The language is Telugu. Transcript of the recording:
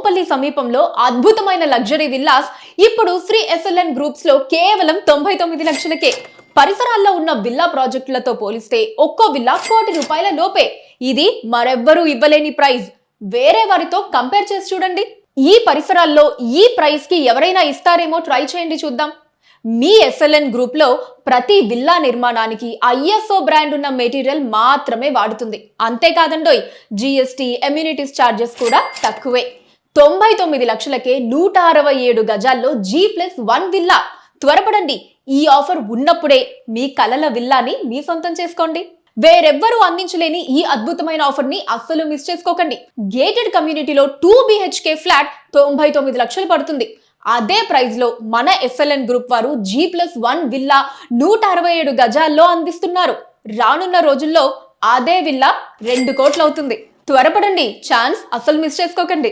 నాంపల్లి సమీపంలో అద్భుతమైన లగ్జరీ విల్లాస్ ఇప్పుడు శ్రీ ఎస్ఎల్ఎన్ గ్రూప్స్ లో కేవలం 99 లక్షలకే. పరిసరాల్లో ఉన్న విల్లా ప్రాజెక్టులతో పోలిస్తే ఒక్కో విల్లా ₹1,00,00,000 లోపే. ఇది మరెవ్వరూ ఇవ్వలేని ప్రైస్. వేరే వారితో కంపేర్ చేసి చూడండి. ఈ పరిసరాల్లో ఈ ప్రైస్ కి ఎవరైనా ఇస్తారేమో ట్రై చేయండి, చూద్దాం. మీ ఎస్ఎల్ఎన్ గ్రూప్ లో ప్రతి విల్లా నిర్మాణానికి ఐఎస్ఓ బ్రాండ్ ఉన్న మెటీరియల్ మాత్రమే వాడుతుంది. అంతేకాదండోయ్, జిఎస్టీ, ఎమ్యూనిటీస్ చార్జెస్ కూడా తక్కువే. 99 లక్షలకే 167 గజాల్లో G+1 విల్లా. త్వరపడండి, ఈ ఆఫర్ ఉన్నప్పుడే మీ కలల విల్లాని మీ సొంతం చేసుకోండి. వేరెవ్వరూ అందించలేని ఈ అద్భుతమైన ఆఫర్ ని అస్సలు మిస్ చేసుకోకండి. గేటెడ్ కమ్యూనిటీలో 2 BHK ఫ్లాట్ 99 లక్షలు పడుతుంది. అదే ప్రైస్ లో మన ఎస్ఎల్ఎన్ గ్రూప్ వారు G+1 విల్లా 167 గజాల్లో అందిస్తున్నారు. రానున్న రోజుల్లో అదే విల్లా 2 కోట్లు అవుతుంది. త్వరపడండి, ఛాన్స్ అస్సలు మిస్ చేసుకోకండి.